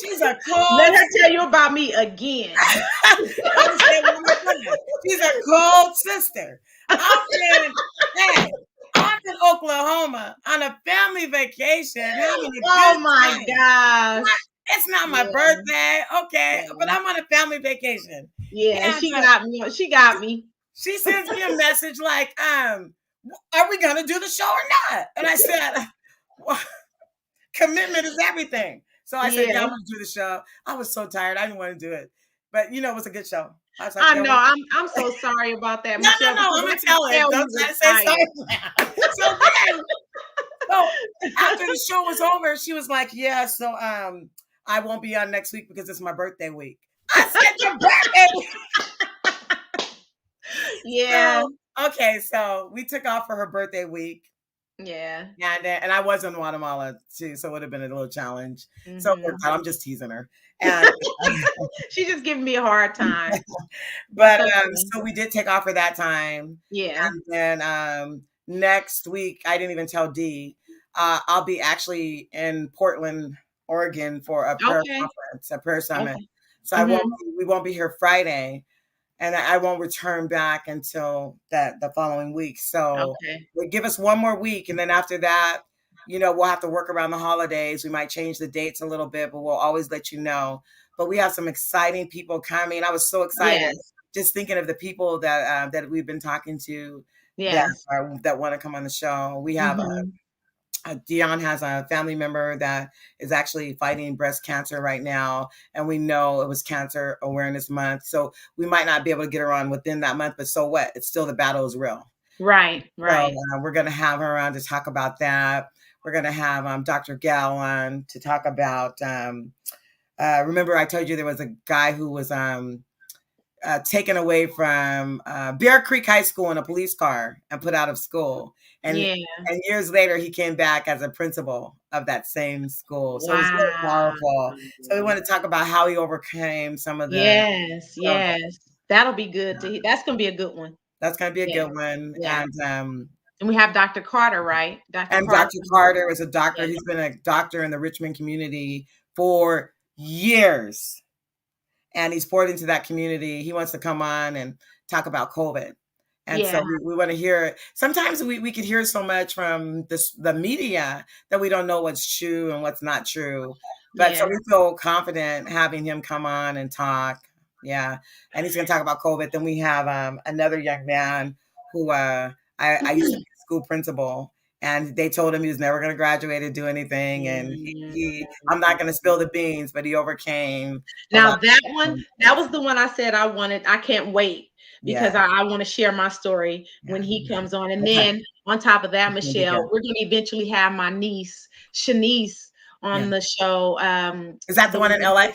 she's a Let cold. her tell you about me again. Let me say it one more time. She's a cold sister. I'm saying, hey, I'm in Oklahoma on a family vacation, having a good Oh my time. gosh. It's not my Yeah, birthday, okay, but yeah. I'm on a family vacation. Yeah, And she got me. She got me. she sends me a message like, are we gonna do the show or not? And I said, well, commitment is everything. So I said, yeah, Yeah. I'm gonna do the show. I was so tired, I didn't want to do it. But it was a good show. I was like, I yeah, know. I'm so sorry about that, no, Michelle, no, no, because I'm I gonna can tell it. tell Don't you try were to say sorry tired. now. So then so after the show was over, she was like, yeah, so I won't be on next week because it's my birthday week. I said your birthday week. Yeah. So okay, so we took off for her birthday week. Yeah. And I was in Guatemala too, so it would have been a little challenge. So it worked Hmm. out. I'm just teasing her. And She's just giving me a hard time. That's but okay. so we did take off for that time. Yeah. And then next week, I didn't even tell Dee, I'll be actually in Portland, Oregon for a prayer Okay. conference, a prayer summit. Okay. So Hmm. we won't be here Friday, and I won't return back until the following week. So Okay. give us one more week, and then after that, we'll have to work around the holidays. We might change the dates a little bit, but we'll always let you know. But we have some exciting people coming. I was so excited Yes. just thinking of the people that we've been talking to Yes. that want to come on the show. We have Hmm. Dion has a family member that is actually fighting breast cancer right now, and we know it was Cancer Awareness Month, so we might not be able to get her on within that month. But so what? It's still the battle is real. Right. So Right. we're going to have her on to talk about that. We're going to have Dr. Gal on to talk about. Remember, I told you there was a guy who was taken away from Bear Creek High School in a police car and put out of school. And Yeah. years later, he came back as a principal of that same school. So it was really Wow. powerful. So we want to talk about how he overcame some of the. Yes. So Yes. That'll be good to hear. That's gonna be a good one. that's going to be a Yeah. good one. Yeah. And we have Dr. Carter, right? Dr. And Carter. Dr. Carter is a doctor. Yeah. He's been a doctor in the Richmond community for years, and he's poured into that community. He wants to come on and talk about COVID. And so Yeah. we want to hear it. Sometimes we could hear so much from the media that we don't know what's true and what's not true. But so Yeah. we feel confident having him come on and talk. Yeah. And he's going to talk about COVID. Then we have another young man who I used to be a school principal, and they told him he was never going to graduate or do anything. And I'm not going to spill the beans, but he overcame a Now lot. that one, that was the one I said I wanted. I can't wait Yeah. because I want to share my story when Yeah. he comes on. And Okay. then on top of that, It's going to be Michelle, good. we're going to eventually have my niece Shanice Yeah. on the show. Is that the one in LA?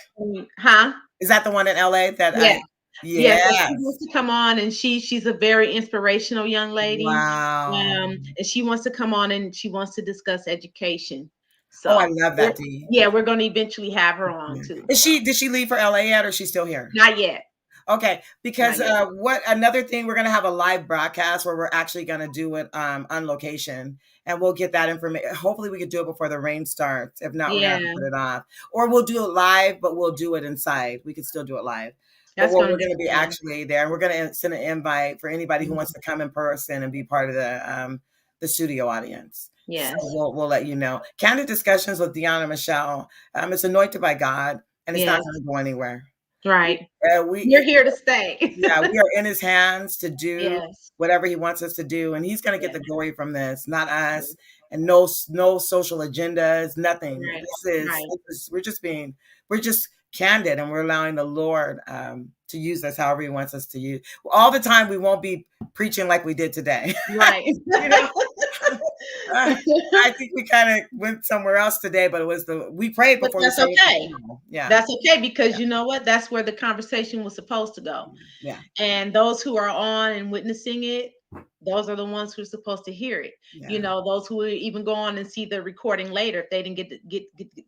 Huh? Is that the one in LA that Yeah. I Yeah, so she wants Yes. to come on, and she's a very inspirational young lady, Wow. and she wants to come on and she wants to discuss education. Oh, I So love we're that, Dee. yeah, we're going to eventually have her on Yeah. too. So Did she leave for LA yet, or is she still here? not yet, Okay, not because yet. what another thing, we're gonna have a live broadcast where we're actually gonna do it on location, and we'll get that information. Hopefully, we could do it before the rain starts. If not, we're gonna have to Yeah, put it off, or we'll do it live, but we'll do it inside. We could still do it live, but that's going to we're be gonna be fun. actually there. We're gonna send an invite for anybody who wants Mhm. to come in person and be part of the studio audience. So Yes, we'll let you know. Candid discussions with Deanna Michelle. It's anointed by God, and it's not yes, going to go anywhere. right. You're We here to stay. Yeah, we are in his hands to do Yes, whatever he wants us to do, and he's going to get yes, the glory from this, not us. yes. And no social agendas, nothing. Right, right. We're just candid, and we're allowing the Lord to use us however he wants us to use. All the time, we won't be preaching like we did today. Right. you know, uh, I think we kind of went somewhere else today, but we prayed But before we that's started the okay. show. Yeah, That's okay because yeah, you know what? That's where the conversation was supposed to go. yeah, And those who are on and witnessing it, those are the ones who are supposed to hear it. You yeah. know, those who will even go on and see the recording later, if they didn't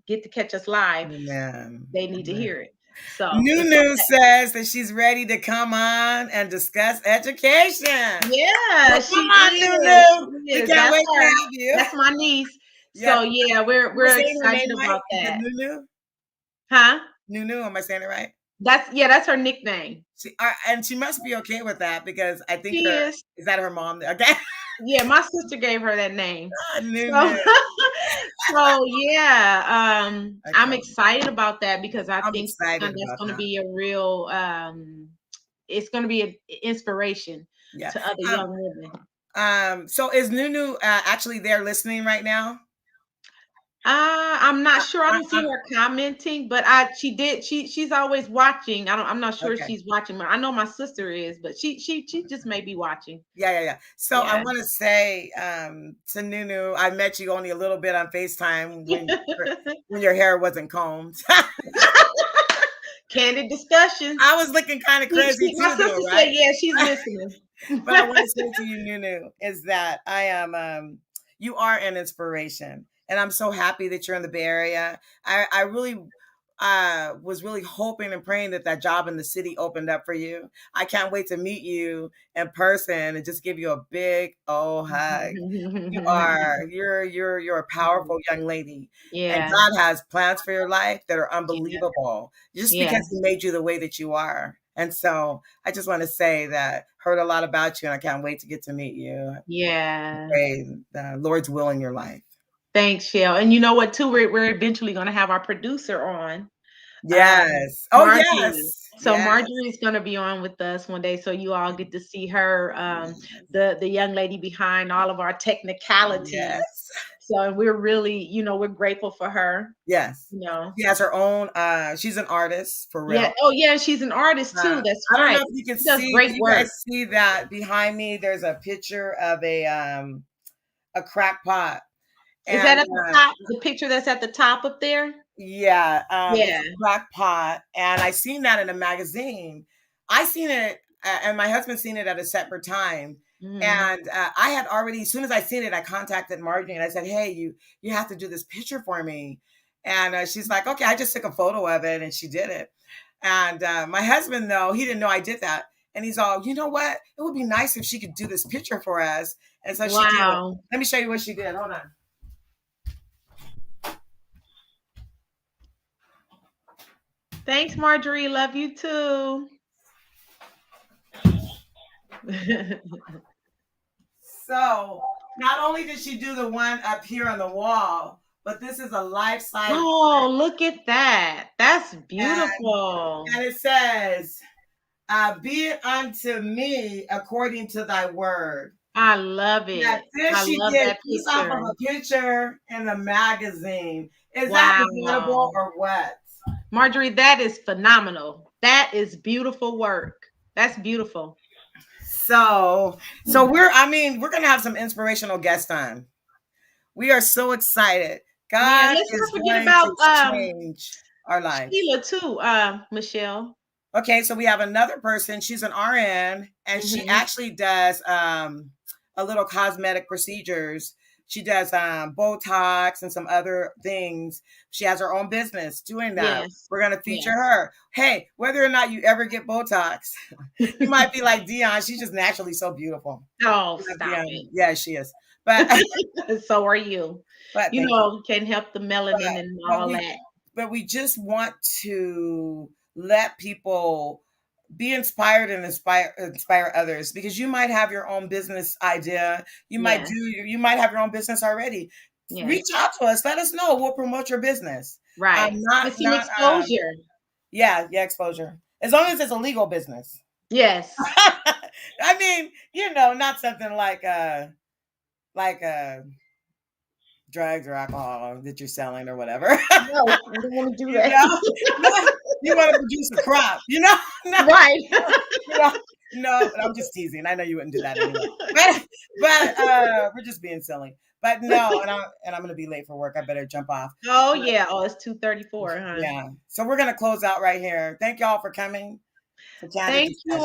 get to catch us live, Amen. they need to Amen. hear it. So it's Nunu okay. says that she's ready to come on and discuss education. Yeah, Well, she come on, is. She Nunu. We is. can't That's wait to her. have you. That's my niece. Yes. So yeah, Am I we're saying her excited name right? about Is it that. Nunu? Huh? Nunu, am I saying it right? That's her nickname. And she must be okay with that because I think She is. is that her mom? Okay. Yeah, my sister gave her that name. Nunu. So so yeah, I'm Okay. excited about that because I I'm think excited that's about gonna that. be a real it's gonna be an inspiration Yeah. to other Um, young women. so is Nunu actually there listening right now? I'm not sure. I don't see I'm her commenting, but I she did she's always watching. I'm not sure if okay. she's watching, but I know my sister is, but she just may be watching. Yeah, yeah, yeah. So I Yeah. want to say to Nunu, I met you only a little bit on FaceTime when your hair wasn't combed. Candid discussions. I was looking kind of crazy My too, though, sister said, right? yeah, she's listening. But I want to say to you, Nunu, is that I am you are an inspiration. And I'm so happy that you're in the Bay Area. I really was really hoping and praying that that job in the city opened up for you. I can't wait to meet you in person and just give you a big hug. You're a powerful young lady, and Yeah. God has plans for your life that are Yeah. unbelievable just because Yes. He made you the way that you are. And so I just want to say that heard a lot about you, and I can't wait to get to meet you. Yeah. Pray the Lord's will in your life. Thanks, Shell. And you know what, too? We're eventually gonna have our producer on. Yes. Oh Marjorie. yes. So Yes. Marjorie's gonna be on with us one day, so you all get to see her, the young lady behind all of our technicalities. Yes. So we're really, we're grateful for her. Yes. You know, She has her own. She's an artist for yeah. real. Oh, yeah. She's an artist too. That's I don't know right. if you can She does see. great Can you work. guys see that behind me? There's a picture of a crack pot, Is and that at the top? The picture that's at the top up there? yeah, it's Yeah. a crack pot, and I seen that in a magazine. I seen it, and my husband seen it at a separate time. Mhm. And I had already, as soon as I seen it, I contacted Margie and I said, "Hey, you have to do this picture for me." And she's like, "Okay." I just took a photo of it, and she did it. And my husband, though, he didn't know I did that, and he's all, "You know what? It would be nice if she could do this picture for us." And so she did it. Wow. Let me show you what she did. Hold on. Thanks, Marjorie. Love you too. So not only did she do the one up here on the wall, but this is a life size, Oh, look at that. That's and beautiful. it says, "Be it unto me according to thy word." I love Now, it. this I she love did that just off of picture. a picture in a magazine. Is that incredible Wow. or what? Marjorie, that is phenomenal. That is beautiful work. That's beautiful. So I mean, we're gonna have some inspirational guests on. We are so excited. Yeah, God let's is not forget going about to change our lives. Sheila too, Michelle. Okay, so we have another person. She's an RN, and she Hmm. actually does a little cosmetic procedures. She does Botox and some other things. She has her own business doing that. Yes. We're gonna feature Yes. her. Hey, whether or not you ever get Botox, you might be like Dion. She's just naturally so beautiful. Oh, Like stop Dion. it. Yeah, she is. But So are you. but thank you. Can help the melanin But and but all we that. but we just want to let people be inspired and inspire others, because you might have your own business idea. Yes. You might have your own business already. Yes. Reach out to us, let us know, we'll promote your business. Right. Not Get some not exposure. yeah, yeah, exposure, as long as it's a legal business. Yes. I mean, not something like drugs or alcohol that you're selling or whatever. No, I don't want to do You that. know, no, you want to produce a crop. No, Right. you know, no. I'm just teasing. I know you wouldn't do that anyway. But we're just being silly. But no, and I'm gonna be late for work. I better jump off. Oh But yeah. Oh, it's 2:34, huh? yeah, so we're gonna close out right here. Thank y'all for coming to Candid Thank you Discussion.